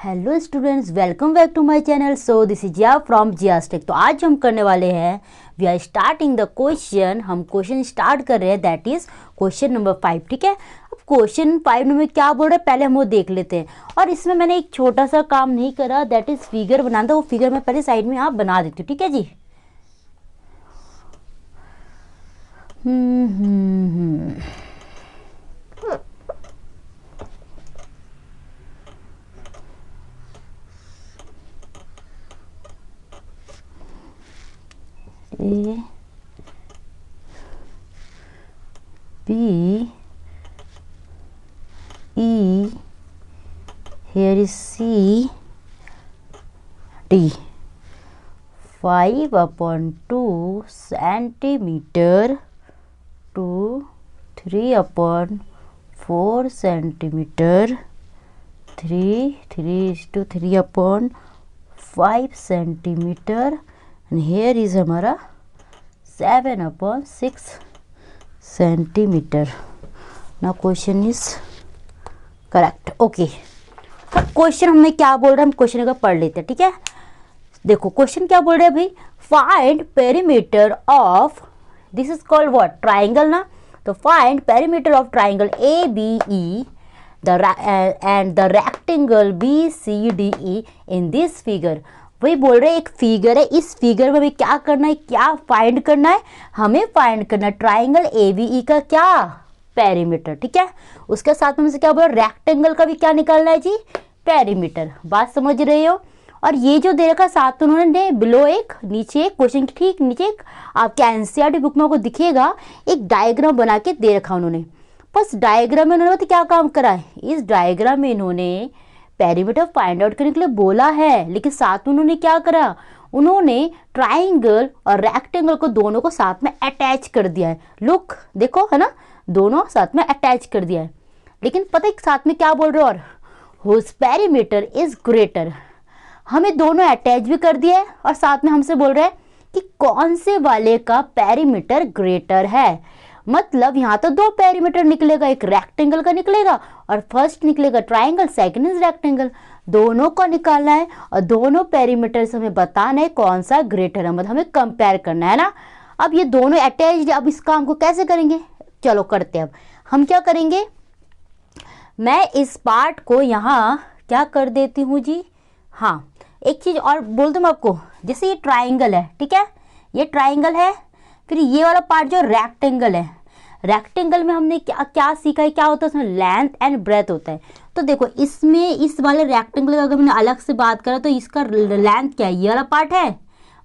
Hello students, welcome back to my channel. So this is Jiya from Jiya's tech. तो आज हम करने वाले हैं, we are starting the question. हम क्वेश्चन स्टार्ट कर रहे हैं, दैट इज क्वेश्चन नंबर 5। ठीक है, अब क्वेश्चन 5 में क्या बोल रहा है पहले हम वो देख लेते हैं। और इसमें मैंने एक छोटा सा काम नहीं करा, दैट इज फिगर बनाना था। वो फिगर मैं पहले साइड में आप बना देती हूँ। ठीक है जी। A B E, here is C D, 5/2 centimeter to 3/4 centimeter, 3/5 centimeter, and here is हमारा 7/6 centimeter. Now question is correct. Okay, अब क्वेश्चन हमें क्या बोल रहा है, हम क्वेश्चन का पढ़ लेते हैं। ठीक है, देखो क्वेश्चन क्या बोल रहा है भाई, find perimeter of, this is called what, triangle ना। तो find perimeter of triangle A B E and the rectangle B C D E in this figure. वही बोल रहे हैं एक फिगर है, इस फिगर में हमें क्या करना है, क्या फाइंड करना है, हमें फाइंड करना है ट्राइंगल ए बी ई का क्या पेरीमीटर। ठीक है, उसके साथ में से क्या बोल रहा है, रेक्टेंगल का भी क्या निकालना है जी, पेरीमीटर। बात समझ रहे हो। और ये जो दे रखा साथ उन्होंने बिलो एक, नीचे एक, क्वेश्चन के ठीक नीचे एक आपके एनसीईआरटी बुक में आपको दिखेगा एक डायग्राम बना के दे रखा उन्होंने। बस डायग्राम में उन्होंने क्या काम करा है, इस डायग्राम में इन्होंने पेरीमीटर फाइंड आउट करने के लिए बोला है, लेकिन साथ में उन्होंने क्या करा, उन्होंने ट्राइंगल और रेक्टेंगल को दोनों को साथ में अटैच कर दिया है। लुक देखो, है ना, दोनों साथ में अटैच कर दिया है। लेकिन पता है साथ में क्या बोल रहे हो, और हुज पेरीमीटर इज ग्रेटर, हमें दोनों अटैच भी कर दिया है और साथ में हमसे बोल रहे हैं कि कौन से वाले का पेरीमीटर ग्रेटर है। मतलब यहाँ तो दो पेरीमीटर निकलेगा, एक रेक्टेंगल का निकलेगा और फर्स्ट निकलेगा ट्राइंगल, सेकंड इज रेक्टेंगल। दोनों को निकालना है और दोनों पेरीमीटर से हमें बताना है कौन सा ग्रेटर है, मतलब हमें कंपेयर करना है ना। अब ये दोनों अटैच, अब इस काम को कैसे करेंगे, चलो करते हैं। अब हम क्या करेंगे, मैं इस पार्ट को यहाँ क्या कर देती हूँ जी। हाँ, एक चीज और बोल दूँ मैं आपको, जैसे ये ट्राइंगल है, ठीक है, ये ट्राइंगल है, फिर ये वाला पार्ट जो रेक्टेंगल है, रेक्टेंगल में हमने क्या क्या सीखा है, क्या होता है उसमें लेंथ एंड ब्रेथ होता है। तो देखो इसमें इस वाले रेक्टेंगल का अगर मैंने अलग से बात करा तो इसका लेंथ क्या है, ये वाला पार्ट है,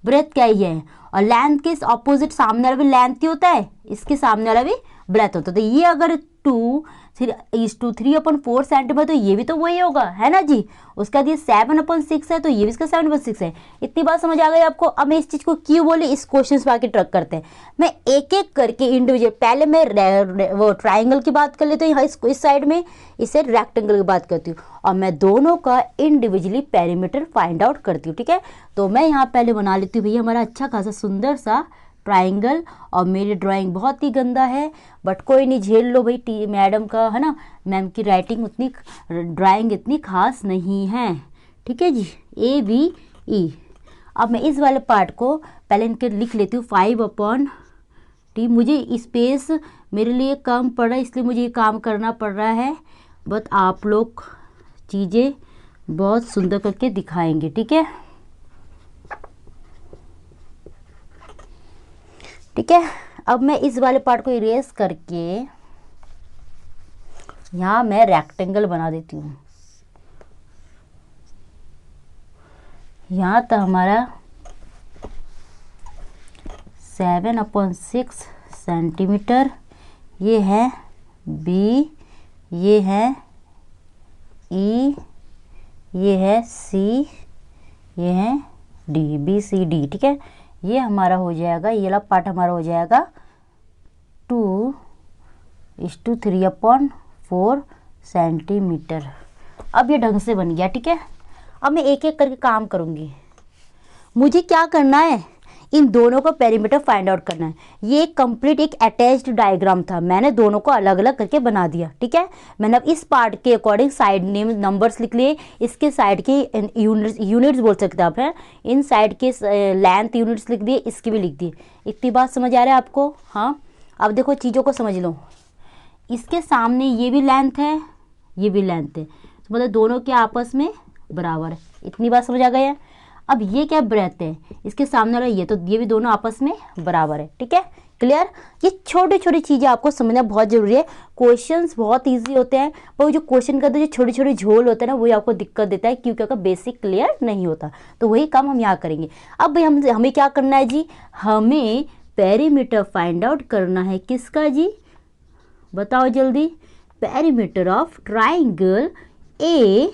ब्रेथ क्या है ये है, और लेंथ के ऑपोजिट सामने वाला भी लेंथ ही होता है, इसके सामने वाला भी ब्रेथ होता है। तो ये अगर 3/4 सेंटीमीटर, तो ये भी तो वही होगा, है ना जी। उसका ये 7/6 है, तो ये भी इसका 7/6 है। इतनी बात समझ आ गई आपको। अब मैं इस चीज को क्यों बोले, इस क्वेश्चन पे आके ट्रक करते हैं। मैं एक एक करके इंडिविजुअल, पहले मैं वो ट्राइंगल की बात कर लेती हूँ इस साइड में, इसे रेक्टेंगल की बात करती हूँ, और मैं दोनों का इंडिविजुअली पेरीमीटर फाइंड आउट करती हूँ। ठीक है, तो मैं यहाँ पहले बना लेती हूँ भैया हमारा अच्छा खासा सुंदर सा ट्राइंगल। और मेरी ड्राइंग बहुत ही गंदा है, बट कोई नहीं, झेल लो भाई, मैडम का है ना, मैम की राइटिंग उतनी, ड्राइंग इतनी खास नहीं है। ठीक है जी, ए बी ई। अब मैं इस वाले पार्ट को पहले इनके लिख लेती हूँ 5/t। मुझे स्पेस मेरे लिए कम पड़ रहा है, इसलिए मुझे ये काम करना पड़ रहा है, बट आप लोग चीज़ें बहुत सुंदर करके दिखाएंगे। ठीक है, ठीक है। अब मैं इस वाले पार्ट को इरेज करके यहाँ मैं रेक्टेंगल बना देती हूँ। यहाँ तो हमारा 7/6 सेंटीमीटर, ये है बी, ये है ई, ये है सी, ये है डी, बी सी डी। ठीक है, ये हमारा हो जाएगा, ये वाला पार्ट हमारा हो जाएगा 2:3/4 सेंटीमीटर। अब ये ढंग से बन गया। ठीक है, अब मैं एक एक करके काम करूँगी। मुझे क्या करना है, इन दोनों का पेरीमीटर फाइंड आउट करना है। ये कंप्लीट एक अटैच्ड डायग्राम था, मैंने दोनों को अलग अलग करके बना दिया, ठीक है। मैंने अब इस पार्ट के अकॉर्डिंग साइड नेम नंबर्स लिख लिए, इसके साइड के यूनिट्स बोल सकते हैं आप, हैं इन साइड के लेंथ यूनिट्स लिख दिए, इसकी भी लिख दिए। इतनी बात समझ आ रहा है आपको? हाँ, अब देखो चीज़ों को समझ लो। इसके सामने ये भी लेंथ है, ये भी लेंथ है, तो मतलब दोनों के आपस में बराबर है। इतनी बात समझ आ गई है। अब ये क्या ब्रेथ है, इसके सामने वाला ये, तो ये भी दोनों आपस में बराबर है, ठीक है। क्लियर? ये छोटी छोटी चीज़ें आपको समझना बहुत जरूरी है। क्वेश्चंस बहुत इजी होते हैं, पर वो जो क्वेश्चन का जो छोटे छोटे झोल होते हैं ना, वही आपको दिक्कत देता है, क्योंकि आपका बेसिक क्लियर नहीं होता। तो वही काम हम यहाँ करेंगे। अब भाई हमें क्या करना है जी, हमें पेरीमीटर फाइंड आउट करना है। किसका जी, बताओ जल्दी। Perimeter of triangle A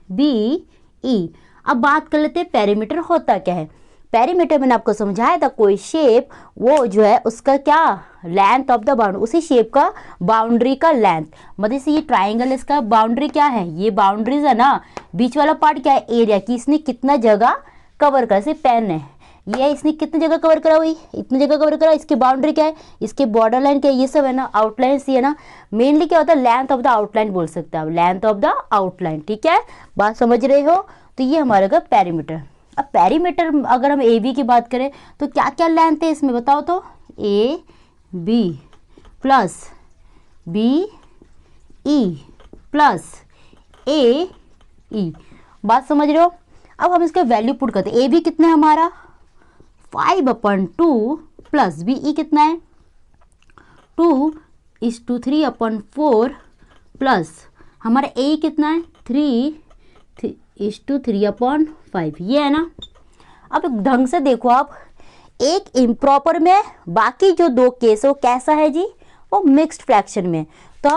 B E. अब बात कर लेते हैं पेरीमीटर होता क्या है। पेरीमीटर मैंने आपको समझाया था, कोई शेप वो जो है उसका क्या लेंथ ऑफ द बाउंड्री, उसी शेप का बाउंड्री का लेंथ। मतलब से ये ट्राइंगल, इसका बाउंड्री क्या है, ये बाउंड्रीज है ना, बीच वाला पार्ट क्या है एरिया, की इसने कितना जगह कवर करा। जैसे पेन है, ये इसने कितनी जगह कवर करा हुई, इतनी जगह कवर करा। इसकी बाउंड्री क्या है, इसके बॉर्डर लाइन क्या है, ये सब है ना, आउटलाइन सी है ना। मेनली क्या होता है, लेंथ ऑफ द आउटलाइन बोल सकते हैं आप, लेंथ ऑफ द आउटलाइन, ठीक है। बात समझ रहे हो? तो ये हमारा का पेरीमीटर। अब पेरीमीटर अगर हम ए बी की बात करें तो क्या क्या लेंथ है इसमें, बताओ तो। A B plus B E plus A E. बात समझ रहे हो? अब हम इसका वैल्यू पुट करते हैं। ए बी कितना है हमारा 5/2 प्लस बी ई कितना है 2:3/4 प्लस हमारा ए कितना है 3:3/5, ये है ना। अब एक ढंग से देखो आप, एक इम्प्रॉपर में, बाकी जो दो केस है वो कैसा है जी, वो मिक्स्ड फ्रैक्शन में। तो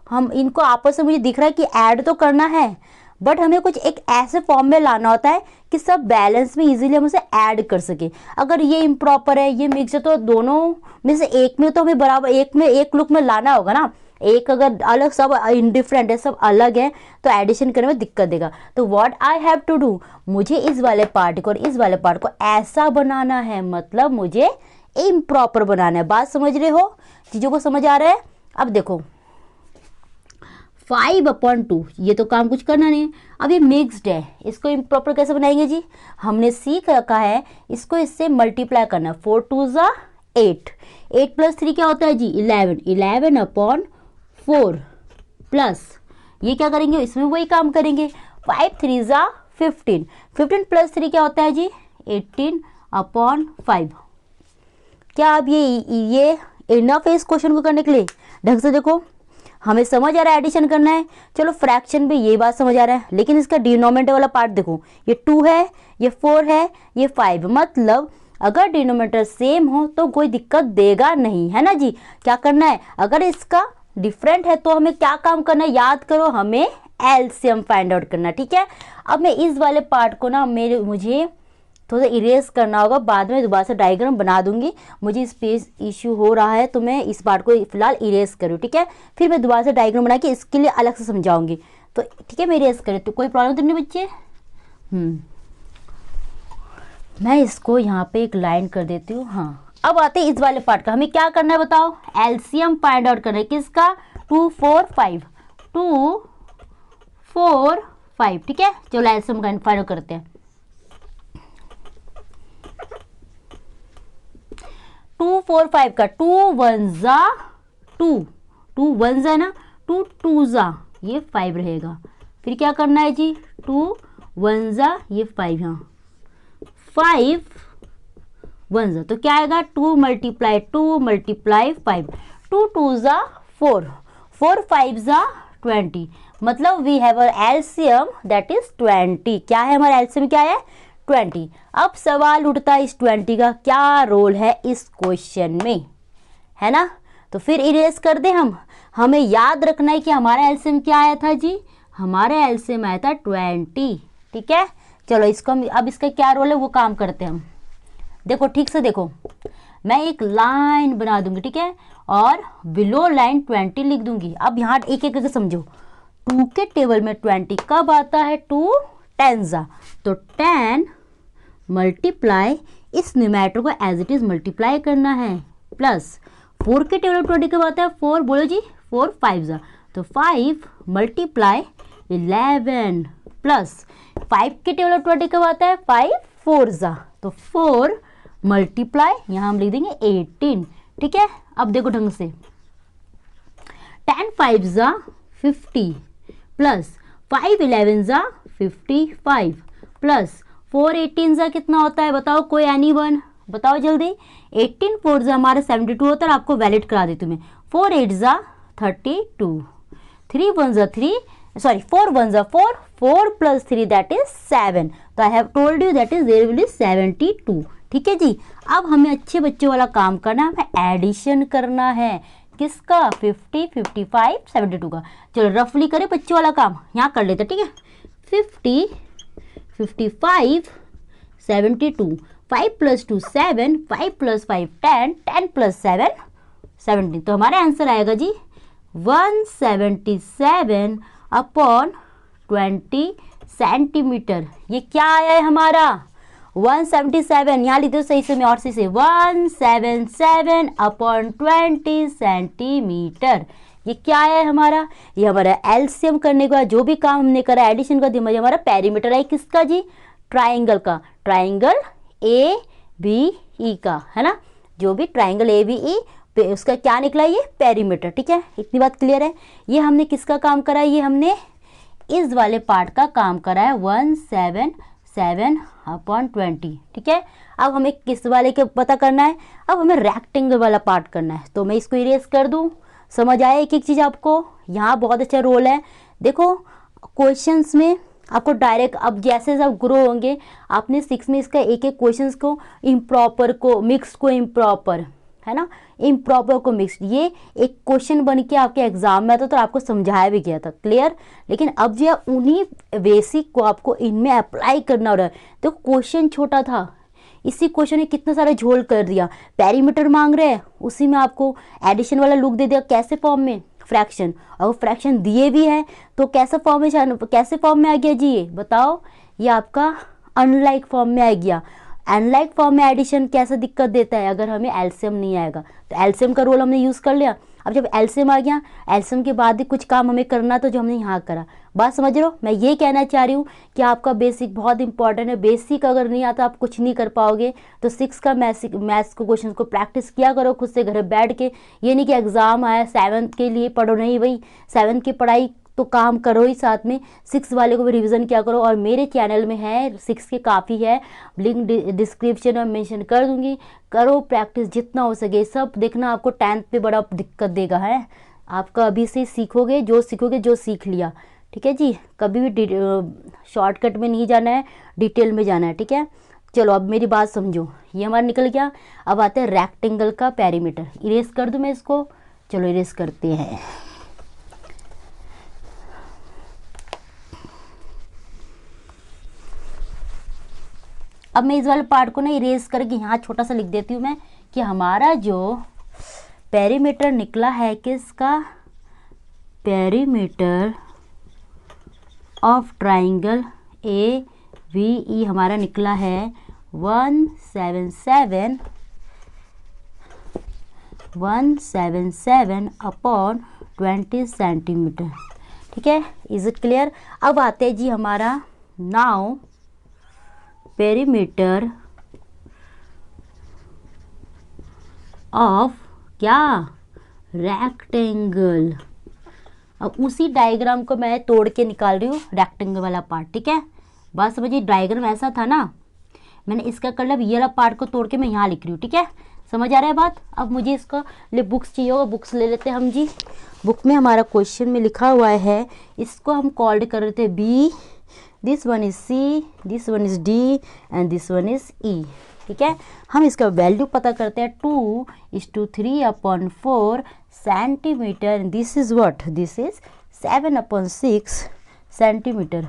हम इनको आपस में, मुझे दिख रहा है कि ऐड तो करना है, बट हमें कुछ एक ऐसे फॉर्म में लाना होता है कि सब बैलेंस में इजीली हम उसे ऐड कर सके। अगर ये इम्प्रॉपर है, ये मिक्स है, तो दोनों में से एक में तो हमें बराबर, एक में एक लुक में लाना होगा ना। एक अगर अलग, सब इंडिफरेंट है, सब अलग है, तो एडिशन करने में दिक्कत देगा। तो what I have to do, मुझे इस वाले पार्ट को और इस वाले पार्ट को ऐसा बनाना है, मतलब मुझे इम्प्रॉपर बनाना है। बात समझ रहे हो? चीज़ों को समझ आ रहा है? अब देखो 5/2, ये तो काम कुछ करना नहीं है। अब ये मिक्स्ड है, इसको इम्प्रॉपर कैसे बनाएंगे जी, हमने सीख रखा है इसको इससे मल्टीप्लाई करना। 4×2 = 8, 8 + 3 क्या होता है जी 11, 11/4 प्लस ये क्या करेंगे, इसमें वही काम करेंगे। 5×3 = 15, 15 + 3 क्या होता है जी 18/5। क्या अब ये इनफ है इस क्वेश्चन को करने के लिए? ढंग से देखो, हमें समझ आ रहा है एडिशन करना है। चलो फ्रैक्शन में ये बात समझ आ रहा है, लेकिन इसका डिनोमिनेटर वाला पार्ट देखो, ये 2 है, ये 4 है, ये 5, मतलब अगर डिनोमिनेटर सेम हो तो कोई दिक्कत देगा नहीं, है ना जी। क्या करना है, अगर इसका डिफरेंट है तो हमें क्या काम करना है, याद करो, हमें एलसीएम फाइंड आउट करना, ठीक है। अब मैं इस वाले पार्ट को ना मुझे थोड़ा इरेज करना होगा, बाद में दोबारा से डायग्राम बना दूंगी। मुझे स्पेस इश्यू हो रहा है, तो मैं इस पार्ट को फिलहाल इरेज करूँ, ठीक है। फिर मैं दोबारा से डायग्राम बना के इसके लिए अलग से समझाऊंगी, तो ठीक है। मैं इरेज करूँ तो कोई प्रॉब्लम तो नहीं बच्चे? मैं इसको यहाँ पे एक लाइन कर देती हूँ। हाँ, अब आते हैं इस वाले पार्ट का, हमें क्या करना है बताओ, एलसीएम फाइंड आउट करना है। किसका? 2, 4, 5, 2, 4, 5, ठीक है। चलो एलसीएम फाइंड आउट करते हैं। 2, 4, 5 का 2 1 2, 2 1 है ना, 2 2 ये 5 रहेगा। फिर क्या करना है जी 2 1 ये 5, यहाँ 5 1 तो क्या आएगा 2 × 2 × 5, 2 2 4, 4 5 20, मतलब we have a LCM that is 20। क्या है हमारा एलसीएम, क्या है 20। अब सवाल उठता है इस 20 का क्या रोल है इस क्वेश्चन में, है ना। तो फिर इरेज कर दे हम। हमें याद रखना है कि हमारा एलसीएम क्या आया था जी, हमारा एलसीएम आया था 20, ठीक है। चलो इसको अब इसका क्या रोल है वो काम करते हैं हम। देखो ठीक से देखो, मैं एक लाइन बना दूंगी, ठीक है, और बिलो लाइन 20 लिख दूंगी। अब यहाँ एक एक करके समझो। 2 के टेबल में 20 कब आता है, 2 10 तो 10 × इस न्यूमैरेटर को एज इट इज मल्टीप्लाई करना है, प्लस 4 के टेबल ऑफ 20 कब आता है 4, बोलो जी 4 5 जा, तो 5 मल्टीप्लाई 11 प्लस 5 के टेबल ऑफ 20 कब आता है 5 4 जा, तो 4 मल्टीप्लाई यहाँ हम लिख देंगे 18, ठीक है। अब देखो ढंग से 10 5 जा 50 प्लस 5 11 जा 55 प्लस 4 18 जा कितना होता है बताओ, कोई एनी वन बताओ जल्दी। 18 4 जा हमारा 72 होता है, आपको वैलिड करा देती हूँ मैं। 4 8 जा 32, 3 1 जा 3, सॉरी 4 1 जा 4, 4 प्लस 3 दैट इज 7, तो I have told you that is there will be 72, ठीक है जी। अब हमें अच्छे बच्चों वाला काम करना है, हमें एडिशन करना है, किसका 50 55 72 का। चलो रफली करें बच्चों वाला काम, यहाँ कर लेते ठीक है। 50 55 72, 5 प्लस 2 7, 5 प्लस 5 10, 10 प्लस 7 17, तो हमारा आंसर आएगा जी 177 अपॉन 20 सेंटीमीटर। ये क्या आया है हमारा 177, यहाँ लिख दो सही से, मैं और सही से 177 अपॉन 20 सेंटीमीटर। ये क्या है हमारा, ये हमारा एलसीएम करने के बाद जो भी काम हमने करा एडिशन का दिमाग, हमारा पेरीमीटर है किसका जी, ट्राइंगल का, ट्राइंगल ए बी ई का, है ना, जो भी ट्राइंगल ए बी ई उसका क्या निकला ये पेरीमीटर, ठीक है। इतनी बात क्लियर है। ये हमने किसका काम करा है, ये हमने इस वाले पार्ट का काम करा है 177 अपॉन 20, ठीक है। अब हमें किस वाले के पता करना है, अब हमें रेक्टेंगल वाला पार्ट करना है, तो मैं इसको इरेज कर दूं। समझ आया एक एक चीज़ आपको, यहाँ बहुत अच्छा रोल है। देखो क्वेश्चंस में आपको डायरेक्ट, अब जैसे आप ग्रो होंगे आपने 6 में इसका एक एक क्वेश्चंस को इम्प्रॉपर को मिक्स को इम्प्रॉपर, है ना, इम्प्रॉपर को मिक्स्ड, ये एक क्वेश्चन बन के आपके एग्जाम में आता तो आपको समझाया भी गया था, क्लियर। लेकिन अब जो उन्हीं बेसिक को आपको इनमें अप्लाई करना हो रहा है। तो क्वेश्चन छोटा था, इसी क्वेश्चन ने कितना सारा झोल कर दिया। पेरीमीटर मांग रहे हैं, उसी में आपको एडिशन वाला लुक दे दिया, कैसे फॉर्म में, फ्रैक्शन, और फ्रैक्शन दिए भी है तो कैसे फॉर्म में आ गया जी, ये बताओ। ये आपका अनलाइक फॉर्म में आ गया। अनलाइक फॉर्म में एडिशन कैसा दिक्कत देता है, अगर हमें एलसीएम नहीं आएगा, तो एलसीएम का रोल हमने यूज़ कर लिया। अब जब एलसीएम आ गया, एलसीएम के बाद भी कुछ काम हमें करना, तो जो हमने यहाँ करा, बात समझ रहे हो। मैं ये कहना चाह रही हूँ कि आपका बेसिक बहुत इंपॉर्टेंट है। बेसिक अगर नहीं आता आप कुछ नहीं कर पाओगे। तो 6 का मैथ्स को क्वेश्चन को प्रैक्टिस किया करो खुद से घर बैठ के। ये नहीं कि एग्जाम आया 7th के लिए पढ़ो, नहीं भाई 7th की पढ़ाई तो काम करो ही, साथ में 6 वाले को भी रिवीजन किया करो। और मेरे चैनल में है 6 के काफ़ी है, लिंक डिस्क्रिप्शन में मेंशन कर दूंगी। करो प्रैक्टिस जितना हो सके, सब देखना। आपको 10th पे बड़ा दिक्कत देगा है, आपका अभी से सीखोगे, जो सीख लिया, ठीक है जी। कभी भी शॉर्टकट में नहीं जाना है, डिटेल में जाना है, ठीक है। चलो अब मेरी बात समझो, ये हमारा निकल गया। अब आते हैं रेक्टेंगल का पेरीमीटर। इरेज कर दूं मैं इसको, चलो इरेज करते हैं। अब मैं इस वाले पार्ट को ना इरेज करके यहाँ छोटा सा लिख देती हूँ मैं, कि हमारा जो पेरीमीटर निकला है किसका, perimeter of triangle A V E हमारा निकला है 177 अपॉन 20 सेंटीमीटर, ठीक है। Is it clear. अब आते हैं जी हमारा नाउ पेरीमीटर ऑफ क्या, रेक्टेंगल। अब उसी डायग्राम को मैं तोड़ के निकाल रही हूँ, रेक्टेंगल वाला पार्ट, ठीक है। बात समझिए, डायग्राम ऐसा था ना, मैंने इसका कर लिया, ये वाला पार्ट को तोड़ के मैं यहाँ लिख रही हूँ, ठीक है। समझ आ रहा है बात। अब मुझे इसका लिए बुक्स चाहिए होगा, बुक्स ले लेते हैं हम जी। बुक में हमारा क्वेश्चन में लिखा हुआ है, इसको हम कॉल्ड कर रहे थे B, this one is C, this one is D and this one is E, ठीक है। हम इसका वैल्यू पता करते हैं 2:3/4 centimetre. This is what, this is 7/6 centimetre.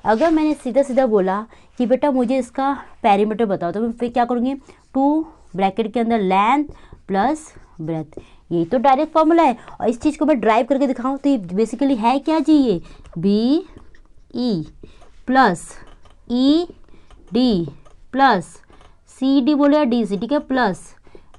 अगर मैंने सीधा सीधा बोला कि बेटा मुझे इसका पेरीमीटर बताओ, तो मैं फिर क्या करूँगी, 2 ब्रैकेट के अंदर लेंथ प्लस ब्रेथ, यही तो डायरेक्ट फॉर्मूला है। और इस चीज़ को मैं ड्राइव करके दिखाऊँ तो ये बेसिकली है क्या जी, ये B E plus E D plus C D बोले या डी सी, ठीक है, प्लस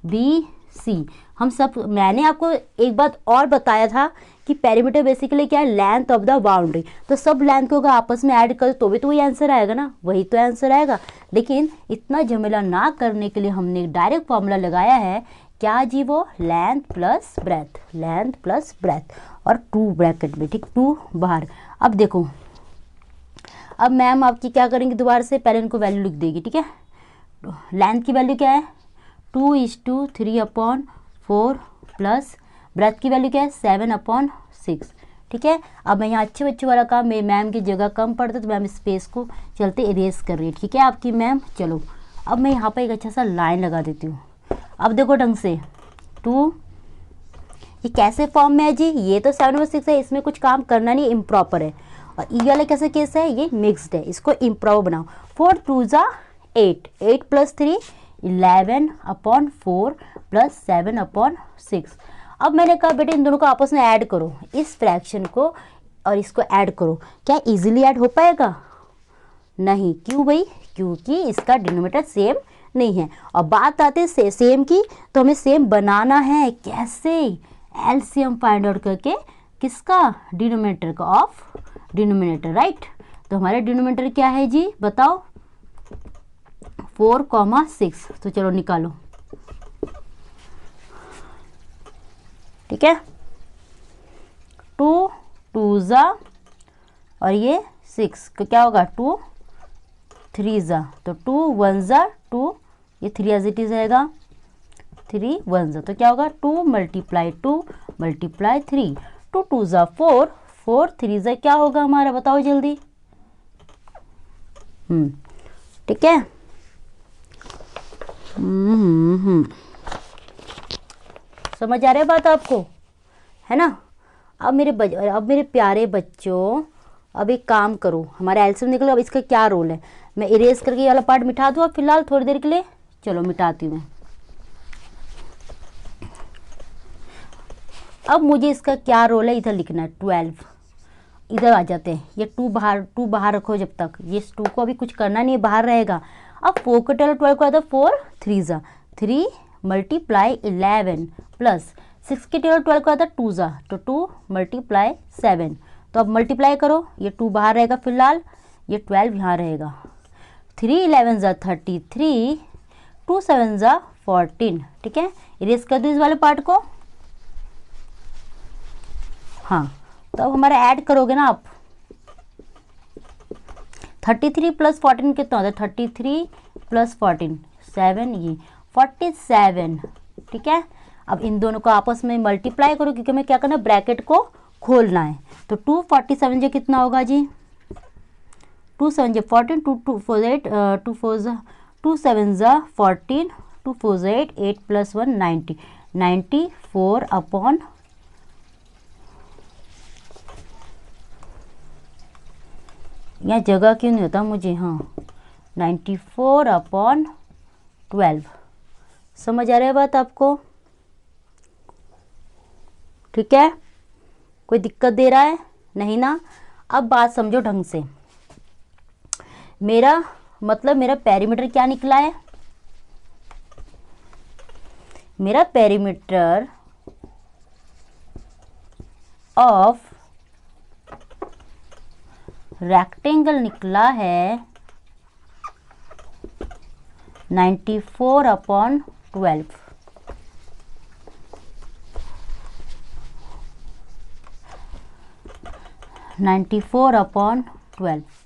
बी सी। हम सब, मैंने आपको एक बात और बताया था कि पेरीमीटर बेसिकली क्या है, लेंथ ऑफ द बाउंड्री। तो सब लेंथ को अगर आपस में ऐड करो तो भी तो वही आंसर आएगा ना, वही तो आंसर आएगा। लेकिन इतना झमेला ना करने के लिए हमने डायरेक्ट फॉर्मूला लगाया है, क्या जी, वो length plus breadth, length plus breadth, और 2 ब्रैकेट में, ठीक, 2 बाहर। अब देखो, अब मैम आपकी क्या करेंगे, दोबारा से पहले इनको वैल्यू लिख देगी, ठीक है। लेंथ की वैल्यू क्या है, 2:3/4 प्लस ब्रेथ की वैल्यू क्या है, 7/6, ठीक है। अब मैं यहाँ अच्छे बच्चों वाला काम, मेरी मैम की जगह कम पड़ता तो मैम स्पेस को चलते इरेज कर रही है, ठीक है आपकी मैम। चलो अब मैं यहाँ पर एक अच्छा सा लाइन लगा देती हूँ। अब देखो ढंग से, 2, ये कैसे फॉर्म में है जी, ये तो 7/6 है, इसमें कुछ काम करना नहीं, इम्प्रॉपर है। और ई वाला कैसे केस है, ये मिक्स्ड है, इसको इम्प्रॉपर बनाओ। 4 2 8, 8 + 3 11/4 प्लस 7/6। अब मैंने कहा बेटे इन दोनों को आपस में ऐड करो, इस फ्रैक्शन को और इसको ऐड करो। क्या इजीली ऐड हो पाएगा, नहीं, क्यों भाई, क्योंकि इसका डिनोमिनेटर सेम नहीं है। और बात आते हैं सेम की, तो हमें सेम बनाना है, कैसे, एलसीएम फाइंड आउट करके, किसका, डिनोमिनेटर का ऑफ डिनोमिनेटर, राइट। तो हमारे डिनोमिनेटर क्या है जी, बताओ, 4,6। तो चलो निकालो, ठीक है। 2 2 और ये 6 का क्या होगा, 2 3 तो 2 1 2, ये 3 एज इट इज रहेगा, 3 1 तो क्या होगा, 2 × 2 × 3, 2 2 4, 4 3 क्या होगा हमारा, बताओ जल्दी। ठीक है। समझ आ रहा है बात आपको, है ना। अब मेरे प्यारे बच्चों, अब एक काम करो, हमारा एलसीएम निकलो। अब इसका क्या रोल है, मैं इरेज करके ये वाला पार्ट मिटा दूँ अब फिलहाल थोड़ी देर के लिए, चलो मिटाती हूँ मैं। अब मुझे इसका क्या रोल है, इधर लिखना है 12, इधर आ जाते हैं, ये 2 बाहर रखो जब तक, ये 2 को अभी कुछ करना नहीं है, बाहर रहेगा। अब 4 को 12 को आता, 4 3 3 × 11 प्लस 6 के 12 को आता 2 तो 2 × 7। तो अब मल्टीप्लाई करो, ये 2 बाहर रहेगा फिलहाल, ये 12 यहाँ रहेगा। 3 11 33, 2 7 14, ठीक है। इरेज कर दो इस वाले पार्ट को। हाँ, तो अब हमारा ऐड करोगे ना आप, 33 + 14 कितना होता है, 33 + 14 7, ये 47, ठीक है। अब इन दोनों को आपस में मल्टीप्लाई करो, क्योंकि हमें क्या करना है, ब्रैकेट को खोलना है। तो 2 47 जो कितना होगा जी, 2 7 14, 2 2 4 8, 2 4 2 7 14, 2 4 8, 8 + 1 90, 94 यहाँ जगह क्यों नहीं होता मुझे, हाँ 94/12। समझ आ रहा है बात आपको, ठीक है। कोई दिक्कत दे रहा है, नहीं ना। अब बात समझो ढंग से, मेरा मतलब मेरा पेरीमीटर क्या निकला है, मेरा पेरीमीटर ऑफ रेक्टेंगल निकला है 94/12।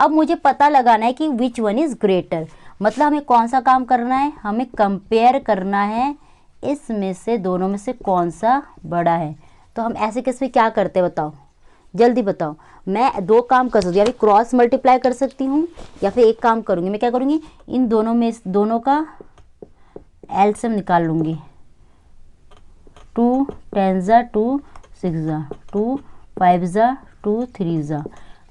अब मुझे पता लगाना है कि विच वन इज ग्रेटर, मतलब हमें कौन सा काम करना है, हमें कंपेयर करना है इसमें से, दोनों में से कौन सा बड़ा है। तो हम ऐसे केस में क्या करते हैं बताओ, जल्दी बताओ। मैं 2 काम कर सकती हूँ, या फिर क्रॉस मल्टीप्लाई कर सकती हूँ, या फिर एक काम करूँगी, मैं क्या करूँगी, इन दोनों में दोनों का एलसीएम निकाल लूँगी। 2 10 2 6 2 5 2 3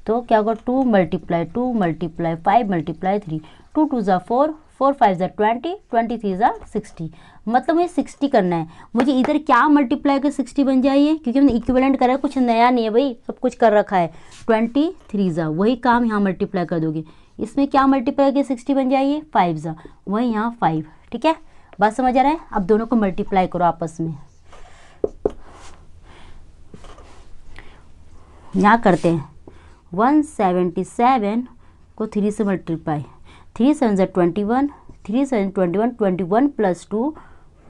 तो क्या होगा, 2 × 2 × 5 × 3, 2 2 4 4 5 20 23 60। मतलब मुझे 60 करना है। मुझे इधर क्या मल्टीप्लाई कर 60 बन जाइए, क्योंकि हमने इक्विवेलेंट करा है, कुछ नया नहीं है भाई, सब कुछ कर रखा है। 23 वही काम यहाँ मल्टीप्लाई कर दोगे, इसमें क्या मल्टीप्लाई करके 60 बन जाएगी, 5 जा, वही यहाँ 5। ठीक है, बात समझ आ रहा है। अब दोनों को मल्टीप्लाई करो आपस में, यहाँ करते हैं 177 को 3 से मल्टीप्लाई, 3 7 जा 21, 3 7 21, 21 प्लस 2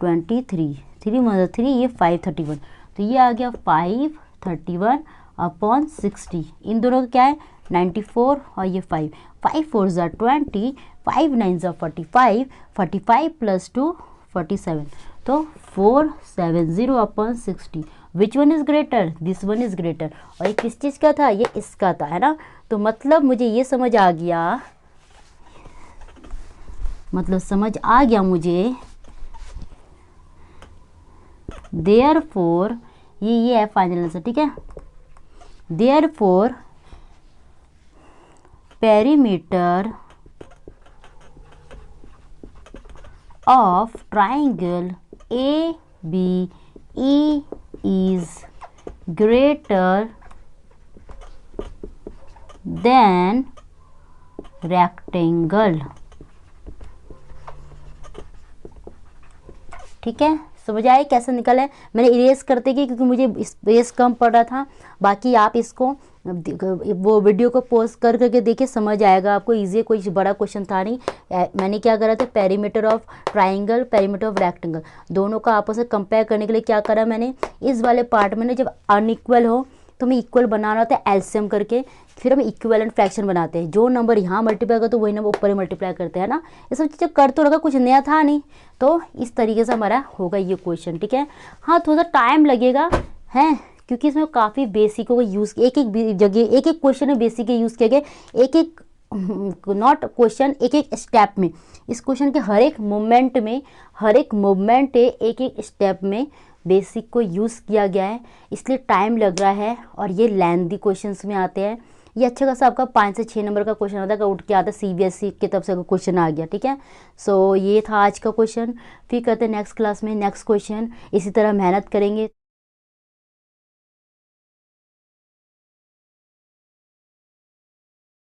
23, 3 1 3, ये 531, तो ये आ गया 531 अपॉन 60। इन दोनों का क्या है 94 और ये 5, 5 4 जा 20, 5 9 जा 45, 45 प्लस 2 47, तो 470 upon 60। Which one is greater, this one is greater. और ये किस चीज़ का था, ये इसका था, है ना। तो मतलब मुझे ये समझ आ गया, मतलब समझ आ गया मुझे, देयरफॉर ये है फाइनल आंसर। ठीक है, therefore perimeter of triangle A B E is greater than rectangle। ठीक है, समझ आए कैसे निकला है। मैंने इरेज करते गए क्योंकि मुझे स्पेस कम पड़ रहा था। बाकी आप इसको वो वीडियो को पोस्ट कर करके देखिए, समझ आएगा आपको। इजी, कोई बड़ा क्वेश्चन था नहीं। मैंने क्या करा था, perimeter of triangle, perimeter of rectangle, दोनों का आपस में कंपेयर करने के लिए क्या करा मैंने, इस वाले पार्ट में ना जब अनइक्वल हो तो हमें इक्वल बनाना होता है एलसीएम करके, फिर हम इक्विवेलेंट फ्रैक्शन बनाते हैं। जो नंबर यहाँ मल्टीप्लाई करते तो वही नंबर ऊपर ही मल्टीप्लाई करते हैं ना। ये सब चीज़ें कर तो लगा, कुछ नया था नहीं। तो इस तरीके से हमारा होगा ये क्वेश्चन। ठीक है, हाँ थोड़ा सा टाइम लगेगा है, क्योंकि इसमें काफ़ी बेसिकों को यूज़, एक एक जगह एक एक क्वेश्चन में बेसिक यूज़ किया गया, एक एक नॉट क्वेश्चन, एक एक स्टेप में। इस क्वेश्चन के हर एक मोमेंट में, हर एक मूवमेंट एक एक स्टेप में बेसिक को यूज़ किया गया है, इसलिए टाइम लग रहा है। और ये लेंथी क्वेश्चंस में आते हैं। ये अच्छा खासा आपका 5 से 6 नंबर का क्वेश्चन आता है, उठ के आता है सीबीएसई की तरफ से क्वेश्चन आ गया। ठीक है, सो ये था आज का क्वेश्चन। फिर करते हैं नेक्स्ट क्लास में नेक्स्ट क्वेश्चन। इसी तरह मेहनत करेंगे।